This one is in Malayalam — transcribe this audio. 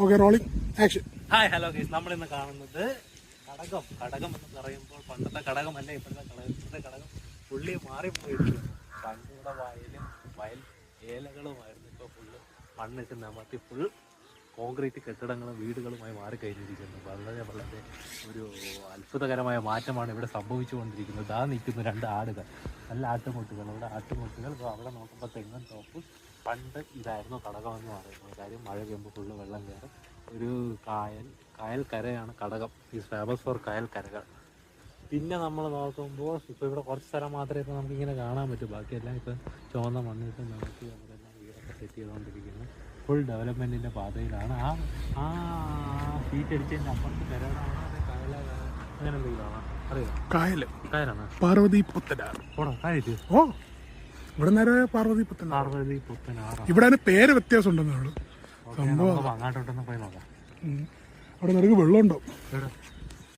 Okay, rolling action. Hi hello guys, നമ്മളിന്ന് കാണുന്നത് കടകം എന്ന് പറയുമ്പോൾ പണ്ടത്തെ കടകമല്ല ഇപ്പോഴത്തെ കടകം പുള്ളി മാറിപ്പോയിരിക്കുന്നു. പണ്ട് ഇവിടെ വയൽ ഏലകളുമായിരുന്നു. ഇപ്പോൾ ഫുള്ള് മണ്ണിട്ട് നിമത്തി ഫുൾ കോൺക്രീറ്റ് കെട്ടിടങ്ങളും വീടുകളുമായി മാറിക്കഴിഞ്ഞിരിക്കുന്നു. വളരെ വളരെ ഒരു അത്ഭുതകരമായ മാറ്റമാണ് ഇവിടെ സംഭവിച്ചുകൊണ്ടിരിക്കുന്നത്. ആ നിൽക്കുന്നു 2 ആടുകൾ, നല്ല ആട്ടുമുട്ടുകൾ. ഇവിടെ ആട്ടുമുട്ടുകൾ. അവിടെ നോക്കുമ്പോൾ തെങ്ങൻ തോപ്പ്. പണ്ട് ഇതായിരുന്നു കടകമെന്ന് പറയുന്നത്. കാര്യം മഴ പെയ്യുമ്പോൾ ഫുള്ള് വെള്ളം കയറും. ഒരു കായൽ കരയാണ് കടകം. ഈസ് ഫേമസ് ഫോർ കായൽ കരകൾ. പിന്നെ നമ്മൾ നോക്കുമ്പോൾ ഇപ്പോൾ ഇവിടെ കുറച്ച് സ്ഥലം മാത്രമേ ഇപ്പോൾ നമുക്കിങ്ങനെ കാണാൻ പറ്റൂ. ബാക്കിയെല്ലാം ഇപ്പം ചുവന്ന മണ്ണിട്ട് നമുക്ക് അവരെല്ലാം വീടൊക്കെ സെറ്റ് ചെയ്തുകൊണ്ടിരിക്കുന്നു. ഫുൾ ഡെവലപ്മെൻറ്റിൻ്റെ പാതയിലാണ്. ആ സീറ്റ് അടിച്ചതിൻ്റെ അപ്പുറത്ത് കരകളാണ്. അത് അങ്ങനെ എന്തെങ്കിലുമാണ് അറിയാം. കായലാണ് പാർവതി പുത്തനാർ. ഓടാ കായറ്റ്. ഓ, ഇവിടെ നേരെ പാർവതി പുത്തനാർ. ഇവിടെ അതിന് പേര് വ്യത്യാസം ഉണ്ടെന്നുള്ളൂ. സംഭവം അങ്ങോട്ടോട്ടൊന്ന് പോയി നോക്കാം. അവിടെ നിനക്ക് വെള്ളം ഉണ്ടോ?